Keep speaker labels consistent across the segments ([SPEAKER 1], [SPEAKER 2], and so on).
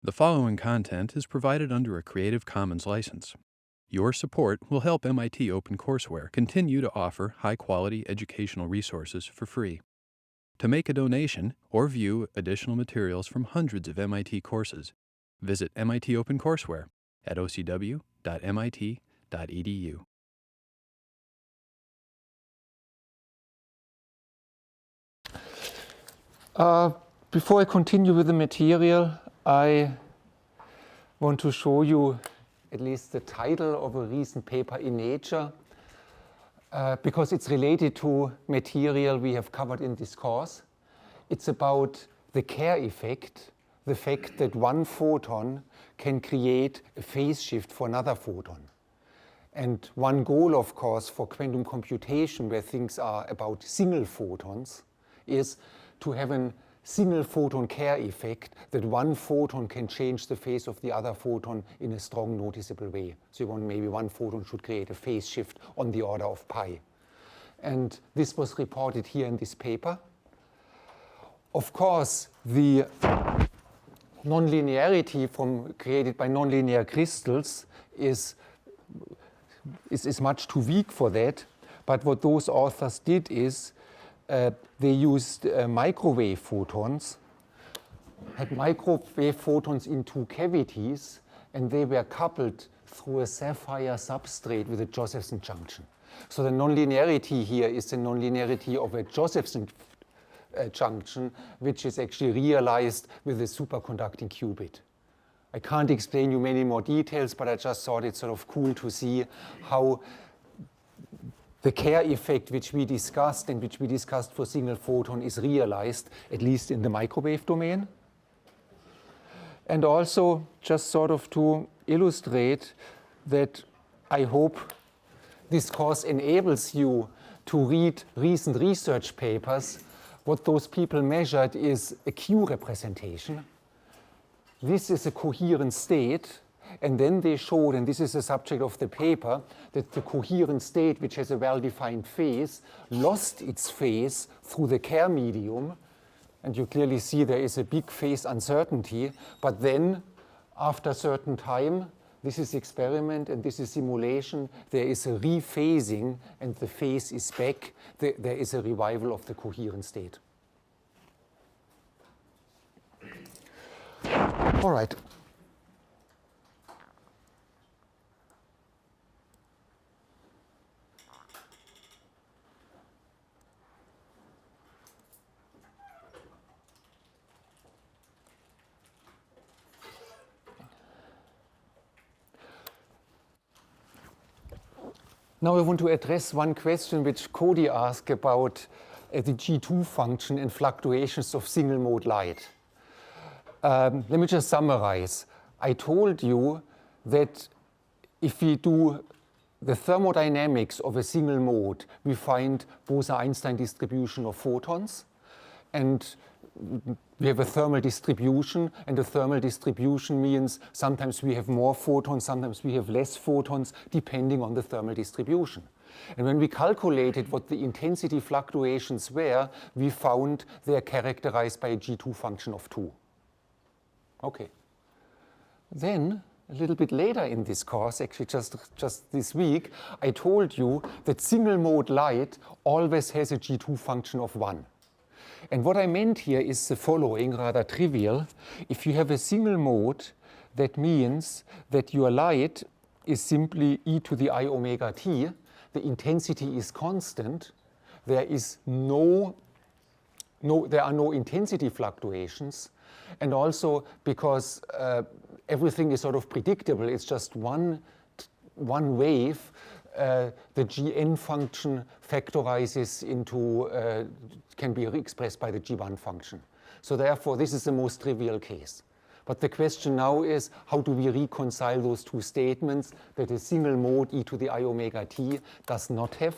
[SPEAKER 1] The following content is provided under a Creative Commons license. Your support will help MIT OpenCourseware continue to offer high-quality educational resources for free. To make a donation or view additional materials from hundreds of MIT courses, visit MIT OpenCourseware at ocw.mit.edu.
[SPEAKER 2] Before I continue with the material, I want to show you at least the title of a recent paper in Nature, because it's related to material we have covered in this course. It's about the Kerr effect, the fact that one photon can create a phase shift for another photon. And one goal, of course, for quantum computation, where things are about single photons, is to have a single photon Kerr effect, that one photon can change the phase of the other photon in a strong noticeable way. So you want maybe one photon should create a phase shift on the order of pi. And this was reported here in this paper. Of course, the nonlinearity created by nonlinear crystals is much too weak for that. But what those authors did is they used microwave photons, had microwave photons in two cavities, and they were coupled through a sapphire substrate with a Josephson junction. So the nonlinearity here is the nonlinearity of a Josephson junction, which is actually realized with a superconducting qubit. I can't explain you many more details, but I just thought it's sort of cool to see how the Kerr effect, which we discussed and which we discussed for single photon, is realized, at least in the microwave domain. And also, just sort of to illustrate that I hope this course enables you to read recent research papers. What those people measured is a Q representation. This is a coherent state. And then they showed, and this is the subject of the paper, that the coherent state, which has a well-defined phase, lost its phase through the Kerr medium. And you clearly see there is a big phase uncertainty. But then, after a certain time, this is experiment and this is simulation, there is a rephasing and the phase is back. There is a revival of the coherent state. All right. Now I want to address one question which Cody asked about the G2 function and fluctuations of single mode light. Let me just summarize. I told you that if we do the thermodynamics of a single mode, we find Bose-Einstein distribution of photons, and we have a thermal distribution, and the thermal distribution means sometimes we have more photons, sometimes we have less photons, depending on the thermal distribution. And when we calculated what the intensity fluctuations were, we found they are characterized by a G2 function of 2. Okay. Then, a little bit later in this course, actually just this week, I told you that single mode light always has a G2 function of 1. And what I meant here is the following, rather trivial. If you have a single mode, that means that your light is simply e to the I omega t. The intensity is constant. There are no intensity fluctuations. And also because everything is sort of predictable, it's just one wave. The Gn function factorizes into, can be expressed by the G1 function. So therefore, this is the most trivial case. But the question now is, how do we reconcile those two statements, that a single mode e to the I omega t does not have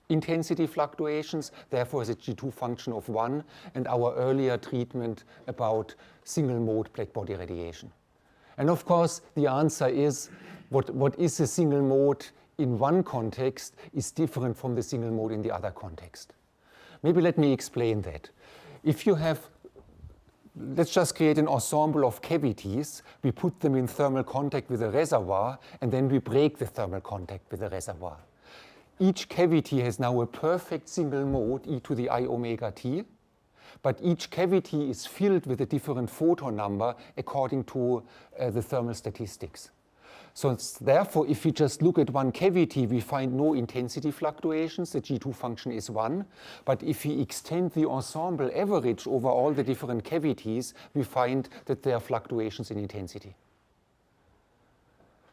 [SPEAKER 2] intensity fluctuations, therefore is a G2 function of 1, and our earlier treatment about single mode blackbody radiation. And of course, the answer is, what is a single mode in one context is different from the single mode in the other context. Maybe let me explain that. If you have let's just create an ensemble of cavities. We put them in thermal contact with a reservoir, and then we break the thermal contact with the reservoir. Each cavity has now a perfect single mode, e to the I omega t, but each cavity is filled with a different photon number according to the thermal statistics. So therefore, if we just look at one cavity, we find no intensity fluctuations. The G2 function is 1. But if we extend the ensemble average over all the different cavities, we find that there are fluctuations in intensity.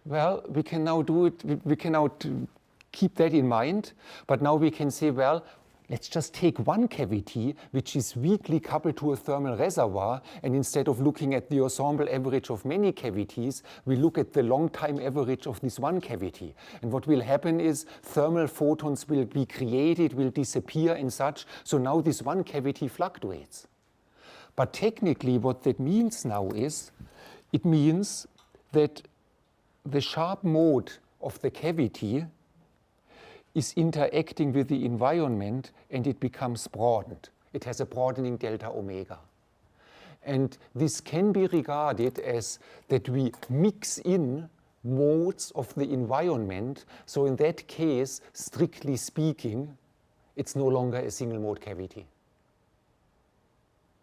[SPEAKER 2] Well, we can now do it. We can now keep that in mind. But now we can say, well, let's just take one cavity, which is weakly coupled to a thermal reservoir, and instead of looking at the ensemble average of many cavities, we look at the long time average of this one cavity. And what will happen is thermal photons will be created, will disappear and such, so now this one cavity fluctuates. But technically what that means now is, it means that the sharp mode of the cavity is interacting with the environment, and it becomes broadened. It has a broadening delta omega. And this can be regarded as that we mix in modes of the environment. So in that case, strictly speaking, it's no longer a single mode cavity.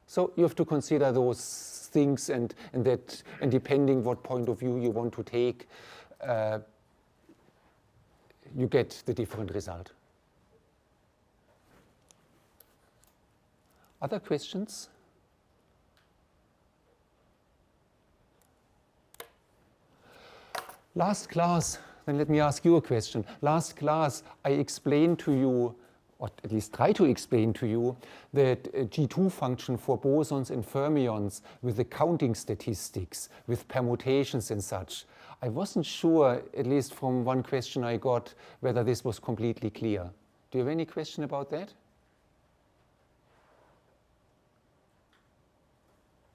[SPEAKER 2] So you have to consider those things, and depending what point of view you want to take, you get the different result. Other questions? Last class, then let me ask you a question. Last class, I explained to you, or at least try to explain to you, that a G2 function for bosons and fermions with the counting statistics, with permutations and such. I wasn't sure, at least from one question I got, whether this was completely clear. Do you have any question about that?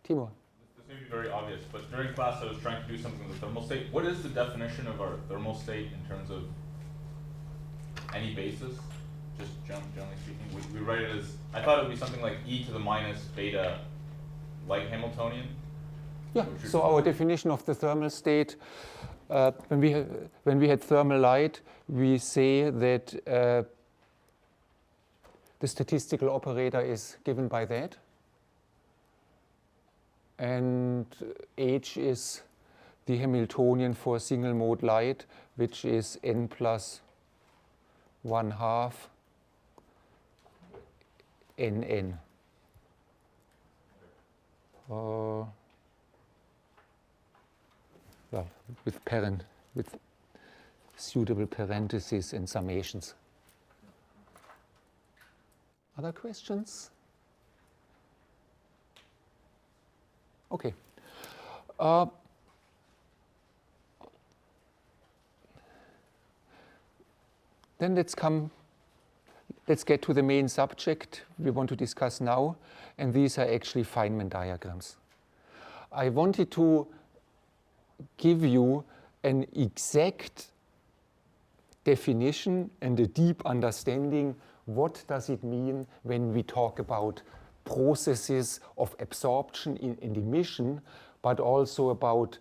[SPEAKER 2] Timo?
[SPEAKER 3] This may be very obvious, but during class I was trying to do something with the thermal state. What is the definition of our thermal state in terms of any basis? Just generally speaking, we write it as, I thought it would be something like e to the minus beta, like Hamiltonian.
[SPEAKER 2] Yeah, so our definition of the thermal state, when we had thermal light, we say that the statistical operator is given by that. And H is the Hamiltonian for single mode light, which is n plus 1/2 nn. Well, with suitable parentheses and summations. Other questions? Okay. Then let's get to the main subject we want to discuss now, and these are actually Feyman diagrams. I wanted to give you an exact definition and a deep understanding. What does it mean when we talk about processes of absorption and emission, but also about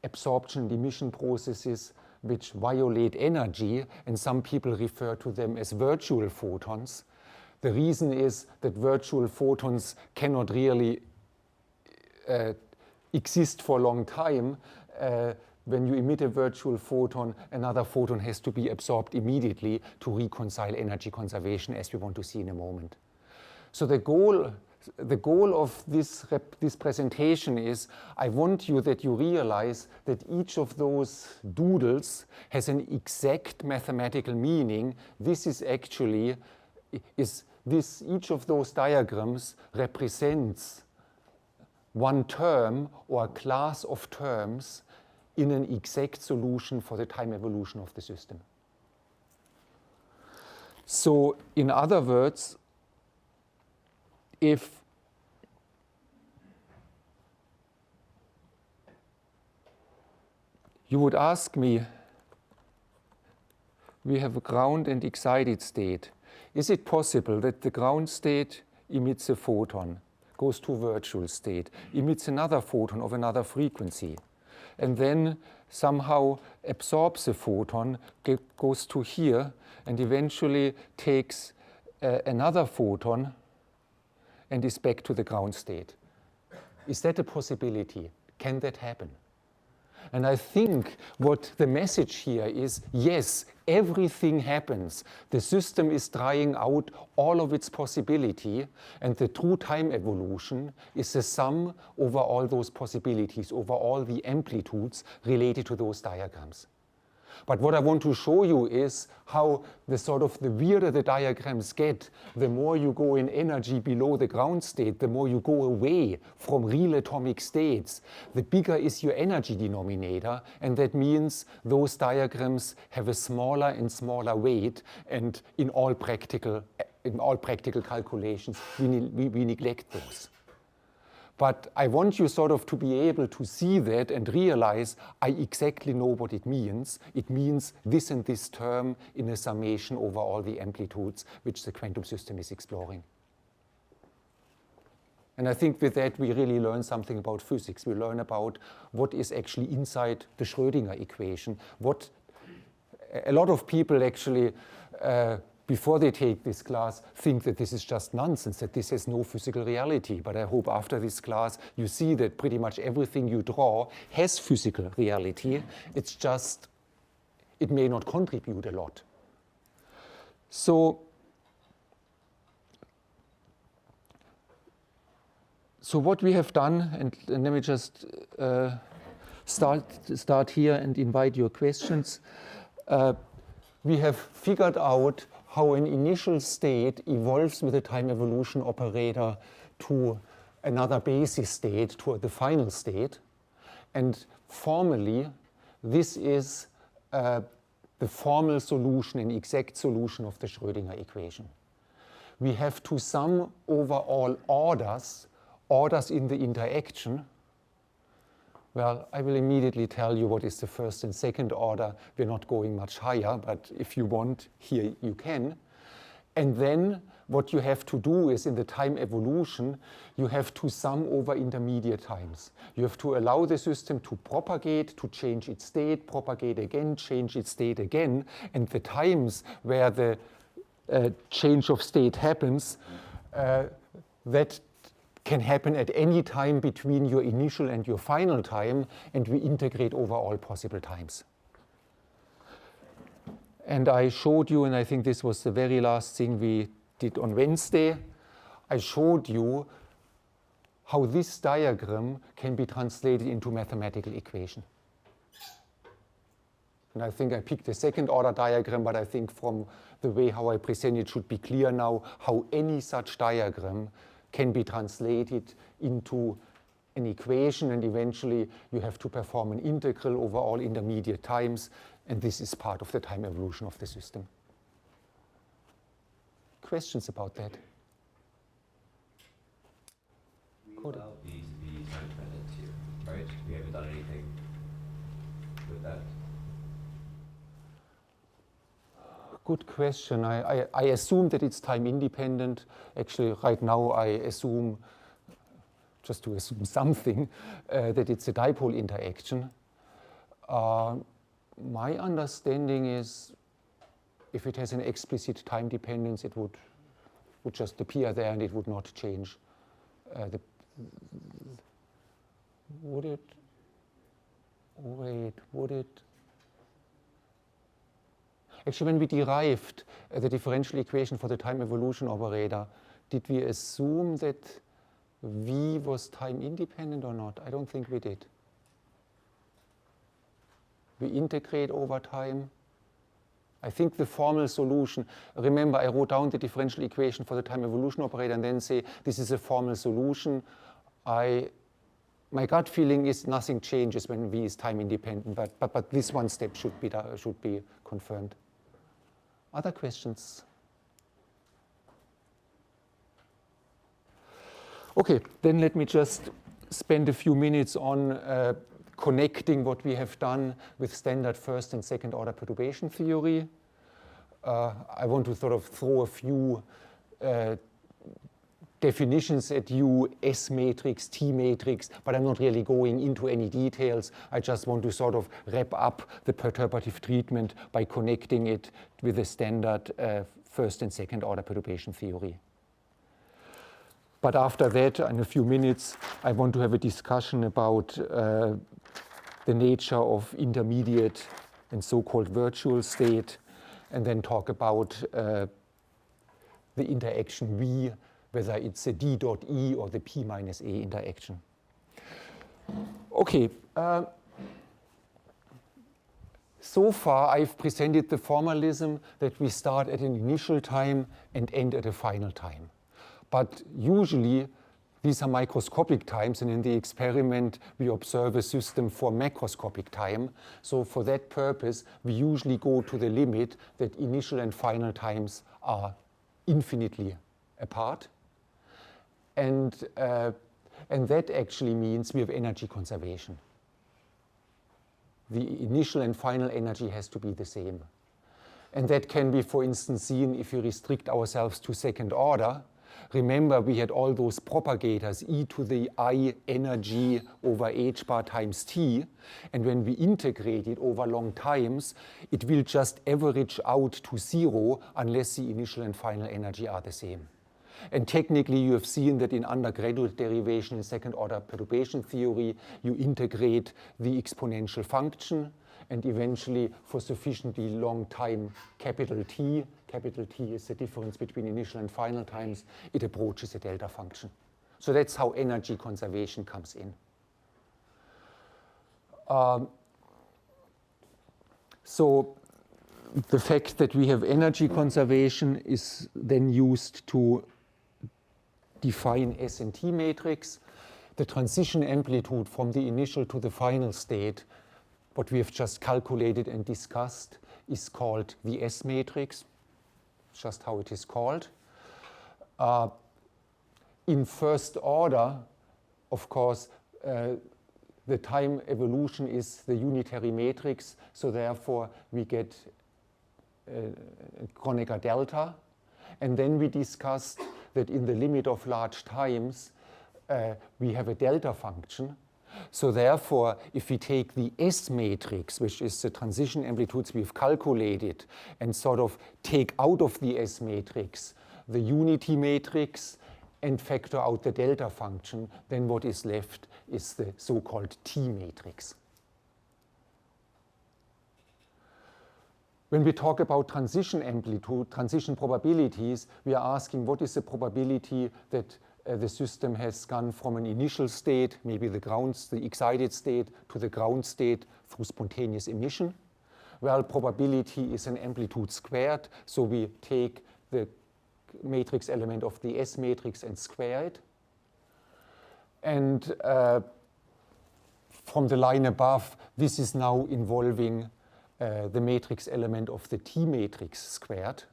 [SPEAKER 2] absorption and emission processes which violate energy, and some people refer to them as virtual photons. The reason is that virtual photons cannot really exist for a long time. When you emit a virtual photon, another photon has to be absorbed immediately to reconcile energy conservation, as we want to see in a moment. So the goal of this presentation is, I want you that you realize that each of those doodles has an exact mathematical meaning. This is actually, each of those diagrams represents one term or a class of terms in an exact solution for the time evolution of the system. So in other words, if you would ask me, we have a ground and excited state. Is it possible that the ground state emits a photon, goes to virtual state, emits another photon of another frequency, and then somehow absorbs a photon, goes to here, and eventually takes another photon and is back to the ground state. Is that a possibility? Can that happen? And I think what the message here is, yes, everything happens. The system is trying out all of its possibility, and the true time evolution is the sum over all those possibilities, over all the amplitudes related to those diagrams. But what I want to show you is how the weirder the diagrams get, the more you go in energy below the ground state, the more you go away from real atomic states, the bigger is your energy denominator, and that means those diagrams have a smaller and smaller weight, and in all practical calculations, we neglect those. But I want you to be able to see that and realize I exactly know what it means. It means this and this term in a summation over all the amplitudes which the quantum system is exploring. And I think with that we really learn something about physics. We learn about what is actually inside the Schrödinger equation. A lot of people actually before they take this class, think that this is just nonsense, that this has no physical reality. But I hope after this class you see that pretty much everything you draw has physical reality. It's just, it may not contribute a lot. So what we have done, and let me just start here and invite your questions. We have figured out how an initial state evolves with a time evolution operator to another basis state, to the final state. And formally, this is the formal solution, an exact solution of the Schrödinger equation. We have to sum over all orders in the interaction. Well, I will immediately tell you what is the first and second order. We're not going much higher, but if you want, here you can. And then what you have to do is, in the time evolution, you have to sum over intermediate times. You have to allow the system to propagate, to change its state, propagate again, change its state again. And the times where the change of state happens, that can happen at any time between your initial and your final time, and we integrate over all possible times. And I showed you, and I think this was the very last thing we did on Wednesday, I showed you how this diagram can be translated into a mathematical equation. And I think I picked the second order diagram, but I think from the way how I present it should be clear now how any such diagram can be translated into an equation, and eventually you have to perform an integral over all intermediate times, and this is part of the time evolution of the system. Questions about that?
[SPEAKER 4] We allow these to be time dependent here, right? We haven't done anything with that.
[SPEAKER 2] Good question. I assume that it's time independent. Actually, right now I assume, just to assume something, that it's a dipole interaction. My understanding is if it has an explicit time dependence, it would just appear there and it would not change. Would it? Wait, would it? Actually, when we derived the differential equation for the time evolution operator, did we assume that V was time independent or not? I don't think we did. We integrate over time. I think the formal solution, remember I wrote down the differential equation for the time evolution operator and then say this is a formal solution. My gut feeling is nothing changes when V is time independent, but this one step should be confirmed. Other questions? Okay, then let me just spend a few minutes on connecting what we have done with standard first and second order perturbation theory. I want to sort of throw a few definitions at U, S matrix, T matrix, but I'm not really going into any details. I just want to sort of wrap up the perturbative treatment by connecting it with the standard first and second order perturbation theory. But after that, in a few minutes, I want to have a discussion about the nature of intermediate and so-called virtual state, and then talk about the interaction V, whether it's a D dot E or the P minus A interaction. Okay. So far, I've presented the formalism that we start at an initial time and end at a final time. But usually, these are microscopic times, and in the experiment, we observe a system for macroscopic time. So for that purpose, we usually go to the limit that initial and final times are infinitely apart. And that actually means we have energy conservation. The initial and final energy has to be the same. And that can be, for instance, seen if you restrict ourselves to second order. Remember, we had all those propagators, e to the I energy over h bar times t. And when we integrate it over long times, it will just average out to 0 unless the initial and final energy are the same. And technically, you have seen that in undergraduate derivation in second order perturbation theory, you integrate the exponential function, and eventually, for sufficiently long time, capital T is the difference between initial and final times, it approaches a delta function. So that's how energy conservation comes in. So the fact that we have energy conservation is then used to define S and T matrix. The transition amplitude from the initial to the final state, what we have just calculated and discussed, is called the S matrix. It's just how it is called. In first order, of course, the time evolution is the unitary matrix, so therefore we get Kronecker delta. And then we discussed that in the limit of large times, we have a delta function. So therefore, if we take the S matrix, which is the transition amplitudes we've calculated, and sort of take out of the S matrix the unity matrix and factor out the delta function, then what is left is the so-called T matrix. When we talk about transition amplitude, transition probabilities, we are asking what is the probability that the system has gone from an initial state, maybe the excited state, to the ground state through spontaneous emission. Well, probability is an amplitude squared, so we take the matrix element of the S matrix and square it. And from the line above, this is now involving the matrix element of the T matrix squared.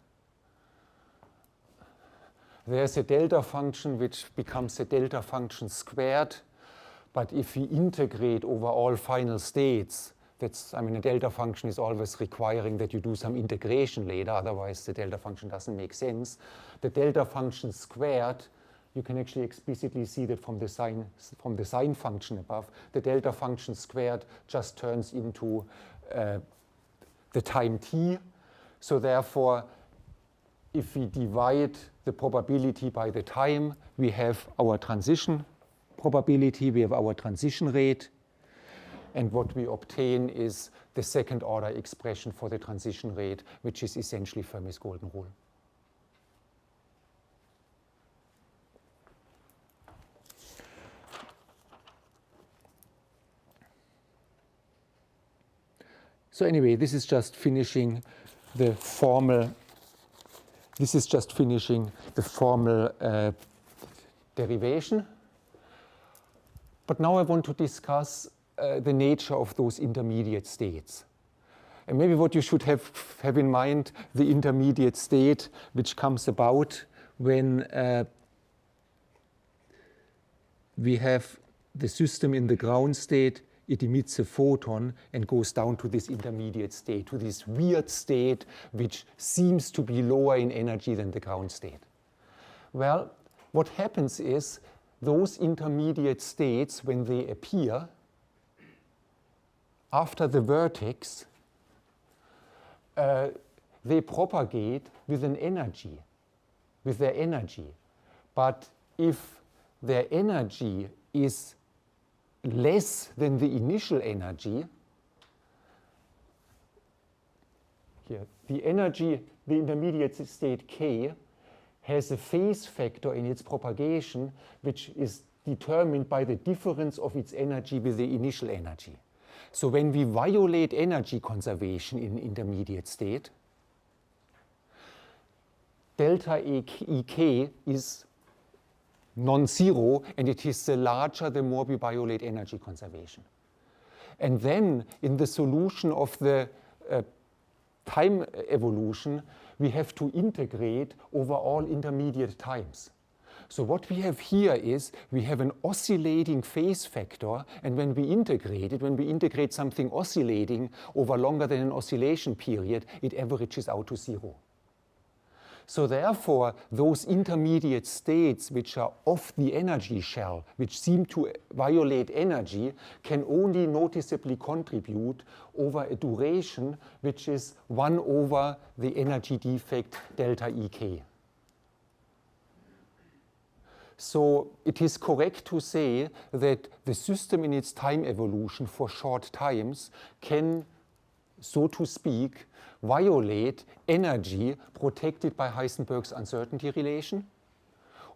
[SPEAKER 2] There's a delta function which becomes a delta function squared, but if we integrate over all final states, a delta function is always requiring that you do some integration later, otherwise the delta function doesn't make sense. The delta function squared, you can actually explicitly see that from the sine function above, the delta function squared just turns into the time t. So therefore, if we divide the probability by the time, we have our transition probability, we have our transition rate, and what we obtain is the second order expression for the transition rate, which is essentially Fermi's golden rule. So anyway, this is just finishing the formal derivation. But now I want to discuss the nature of those intermediate states. And maybe what you should have in mind, the intermediate state which comes about when we have the system in the ground state, it emits a photon and goes down to this intermediate state, to this weird state which seems to be lower in energy than the ground state. Well, what happens is those intermediate states, when they appear after the vertex, they propagate with an energy, with their energy. But if their energy is less than the initial energy, here, the energy, the intermediate state K, has a phase factor in its propagation which is determined by the difference of its energy with the initial energy. So when we violate energy conservation in intermediate state, delta EK is non-zero, and it is the larger the more we violate energy conservation. And then in the solution of the time evolution, we have to integrate over all intermediate times. So what we have here is we have an oscillating phase factor, and when we integrate it, when we integrate something oscillating over longer than an oscillation period, it averages out to zero. So therefore, those intermediate states which are off the energy shell, which seem to violate energy, can only noticeably contribute over a duration which is 1 over the energy defect delta EK. So it is correct to say that the system in its time evolution for short times can, so to speak, violate energy protected by Heisenberg's uncertainty relation.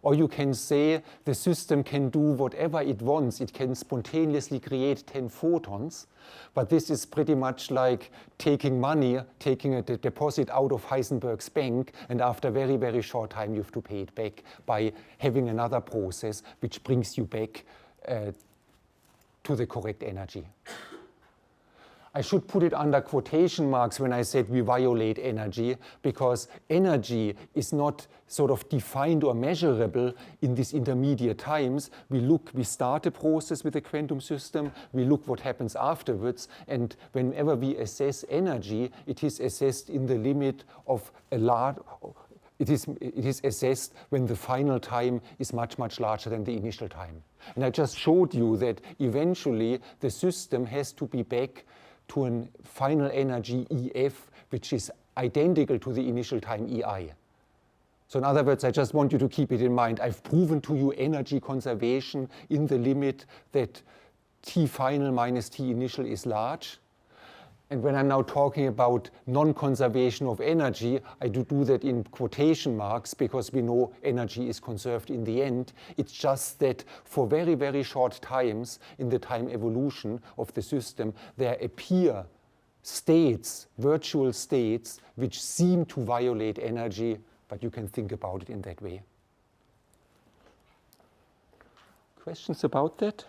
[SPEAKER 2] Or you can say the system can do whatever it wants. It can spontaneously create 10 photons, but this is pretty much like taking money, taking a deposit out of Heisenberg's bank, and after a very, very short time you have to pay it back by having another process which brings you back to the correct energy. I should put it under quotation marks when I said we violate energy, because energy is not sort of defined or measurable in these intermediate times. We start a process with a quantum system, we look what happens afterwards, and whenever we assess energy, it is assessed in the limit of a large, it is assessed when the final time is much, much larger than the initial time. And I just showed you that eventually the system has to be back to a final energy EF, which is identical to the initial time EI. So in other words, I just want you to keep it in mind. I've proven to you energy conservation in the limit that T final minus T initial is large. And when I'm now talking about non-conservation of energy, I do that in quotation marks because we know energy is conserved in the end. It's just that for very, very short times in the time evolution of the system, there appear states, virtual states, which seem to violate energy, but you can think about it in that way. Questions about that?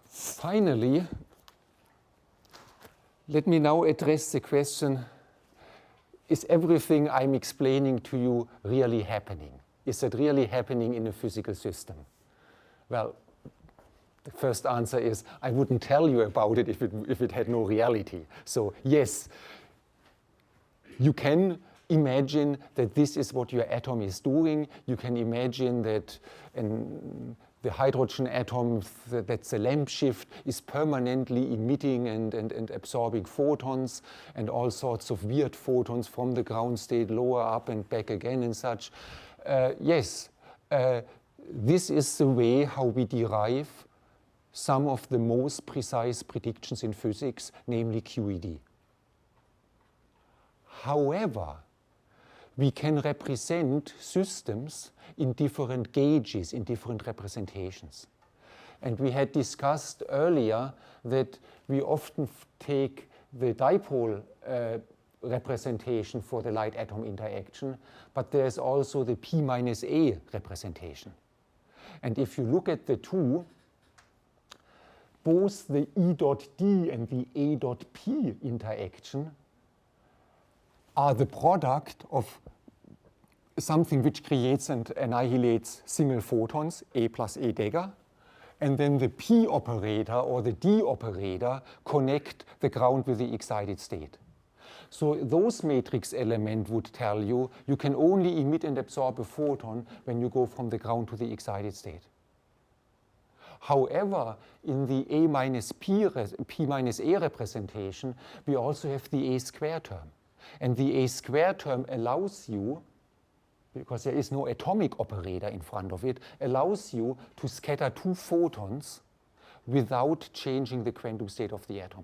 [SPEAKER 2] Finally, let me now address the question, is everything I'm explaining to you really happening? Is it really happening in a physical system? Well, the first answer is I wouldn't tell you about it if it had no reality. So yes, you can imagine that this is what your atom is doing. You can imagine that the hydrogen atom, that's a lamp shift, is permanently emitting and absorbing photons and all sorts of weird photons from the ground state lower up and back again and such. Yes, this is the way how we derive some of the most precise predictions in physics, namely QED. However, we can represent systems in different gauges, in different representations. And we had discussed earlier that we often take the dipole representation for the light-atom interaction, but there's also the P minus A representation. And if you look at the two, both the E dot D and the A dot P interaction are the product of something which creates and annihilates single photons, A plus A dagger, and then the P operator or the D operator connect the ground with the excited state. So those matrix elements would tell you you can only emit and absorb a photon when you go from the ground to the excited state. However, in the A minus P minus A representation, we also have the A square term. And the A square term allows you, because there is no atomic operator in front of it, allows you to scatter two photons without changing the quantum state of the atom.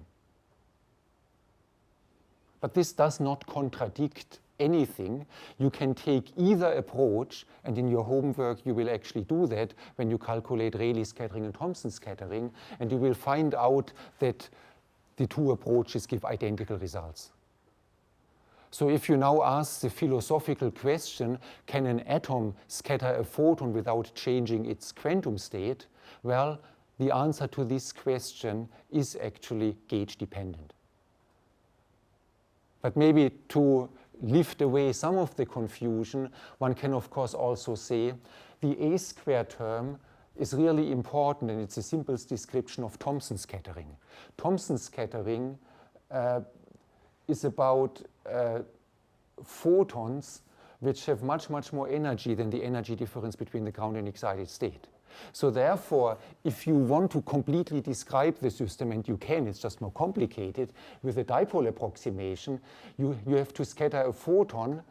[SPEAKER 2] But this does not contradict anything. You can take either approach, and in your homework you will actually do that when you calculate Rayleigh scattering and Thomson scattering, and you will find out that the two approaches give identical results. So if you now ask the philosophical question, can an atom scatter a photon without changing its quantum state? Well, the answer to this question is actually gauge dependent. But maybe to lift away some of the confusion, one can of course also say the A square term is really important, and it's the simplest description of Thomson scattering. Thomson scattering is about photons which have much more energy than the energy difference between the ground and excited state. So therefore, if you want to completely describe the system, and you can, it's just more complicated, with a dipole approximation, you have to scatter a photon,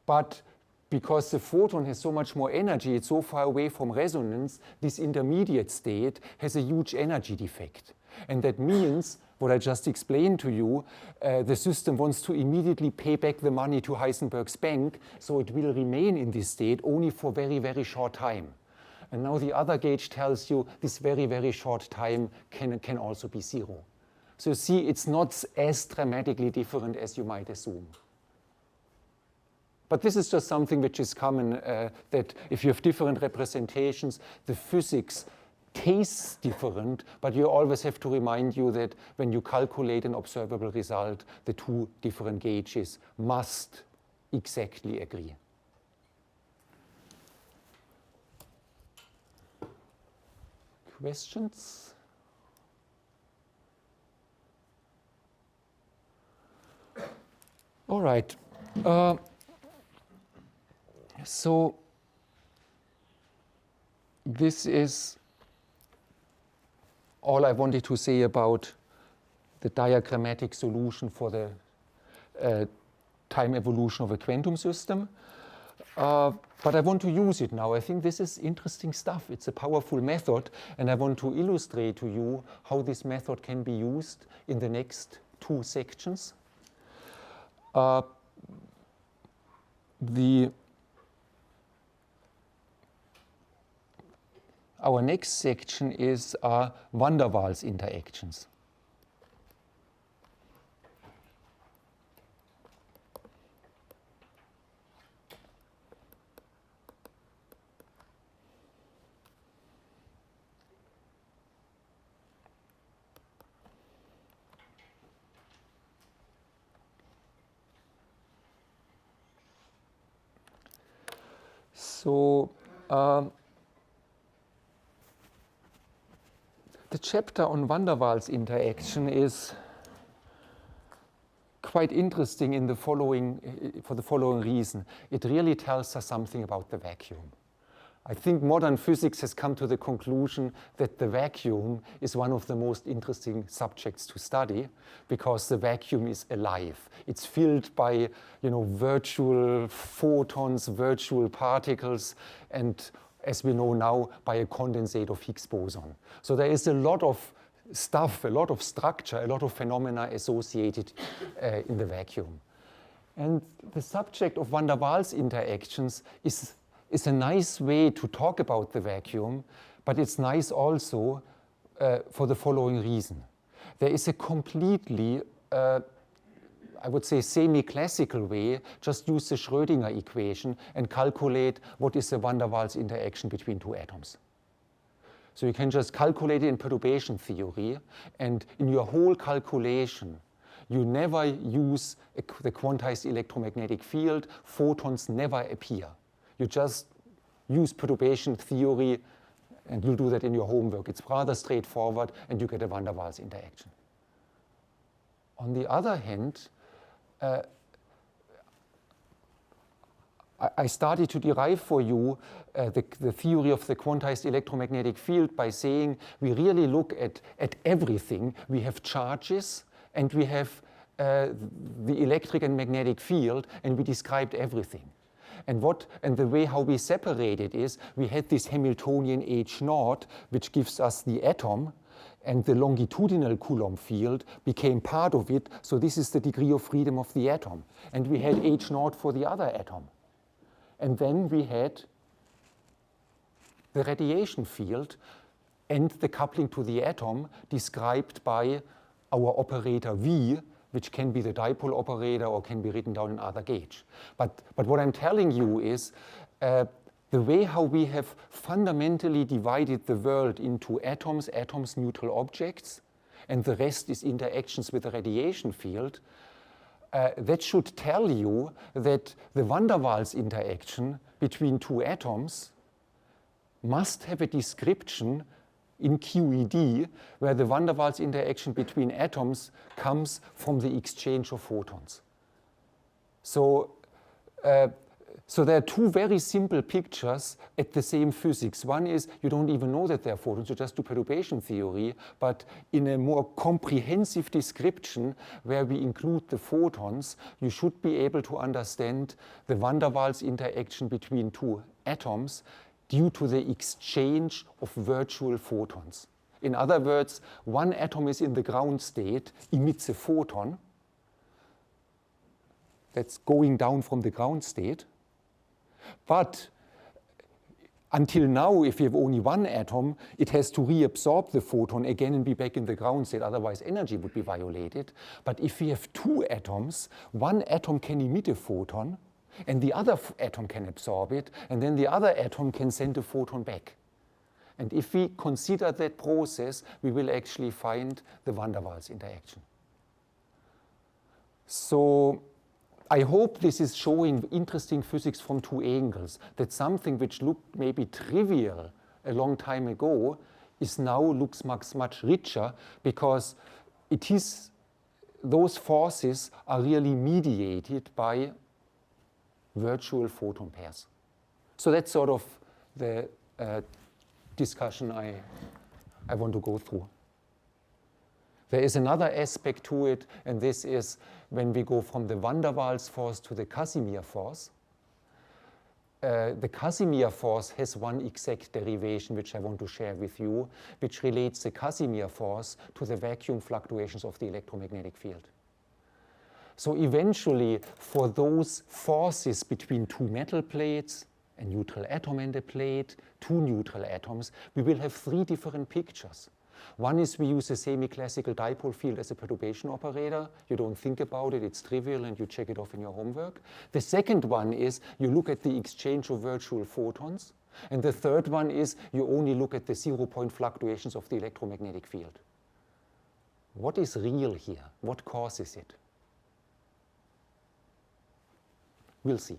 [SPEAKER 2] but because the photon has so much more energy, it's so far away from resonance, this intermediate state has a huge energy defect. And that means, what I just explained to you, the system wants to immediately pay back the money to Heisenberg's bank, so it will remain in this state only for very short time. And now the other gauge tells you this very short time can also be zero. So you see, it's not as dramatically different as you might assume. But this is just something which is common, that if you have different representations, the physics tastes different, but you always have to remind you that when you calculate an observable result, the two different gauges must exactly agree. Questions? All right. So this is all I wanted to say about the diagrammatic solution for the time evolution of a quantum system. But I want to use it now. I think this is interesting stuff. It's a powerful method, and I want to illustrate to you how this method can be used in the next two sections. Our next section is van der Waals interactions. So the chapter on van der Waals interaction is quite interesting in the following, for the following reason. It really tells us something about the vacuum. I think modern physics has come to the conclusion that the vacuum is one of the most interesting subjects to study, because the vacuum is alive. It's filled by, virtual photons, virtual particles, and as we know now, by a condensate of Higgs boson. So there is a lot of stuff, a lot of structure, a lot of phenomena associated in the vacuum. And the subject of van der Waals interactions is a nice way to talk about the vacuum, but it's nice also for the following reason. There is a completely, I would say, semi-classical way. Just use the Schrödinger equation and calculate what is the van der Waals interaction between two atoms. So you can just calculate it in perturbation theory, and in your whole calculation, you never use the quantized electromagnetic field. Photons never appear. You just use perturbation theory, and you'll do that in your homework. It's rather straightforward, and you get a van der Waals interaction. On the other hand, I started to derive for you the theory of the quantized electromagnetic field by saying we really look at everything. We have charges, and we have the electric and magnetic field, and we described everything. And the way how we separate it is we had this Hamiltonian H0, which gives us the atom, and the longitudinal Coulomb field became part of it. So this is the degree of freedom of the atom. And we had H0 for the other atom. And then we had the radiation field and the coupling to the atom described by our operator V, which can be the dipole operator or can be written down in other gauge. But what I'm telling you is the way how we have fundamentally divided the world into atoms, neutral objects, and the rest is interactions with the radiation field, that should tell you that the van der Waals interaction between two atoms must have a description in QED where the van der Waals interaction between atoms comes from the exchange of photons. So there are two very simple pictures at the same physics. One is you don't even know that there are photons, you just do perturbation theory, but in a more comprehensive description where we include the photons, you should be able to understand the van der Waals interaction between two atoms due to the exchange of virtual photons. In other words, one atom is in the ground state, emits a photon that's going down from the ground state. But until now, if you have only one atom, it has to reabsorb the photon again and be back in the ground state, otherwise energy would be violated. But if we have two atoms, one atom can emit a photon, and the other atom can absorb it, and then the other atom can send a photon back. And if we consider that process, we will actually find the van der Waals interaction. So I hope this is showing interesting physics from two angles, that something which looked maybe trivial a long time ago looks much richer, because those forces are really mediated by virtual photon pairs. So that's sort of the discussion I want to go through. There is another aspect to it, and this is when we go from the van der Waals force to the Casimir force. The Casimir force has one exact derivation which I want to share with you, which relates the Casimir force to the vacuum fluctuations of the electromagnetic field. So eventually, for those forces between two metal plates, a neutral atom and a plate, two neutral atoms, we will have three different pictures. One is we use a semi-classical dipole field as a perturbation operator. You don't think about it, it's trivial, and you check it off in your homework. The second one is you look at the exchange of virtual photons. And the third one is you only look at the zero-point fluctuations of the electromagnetic field. What is real here? What causes it? We'll see.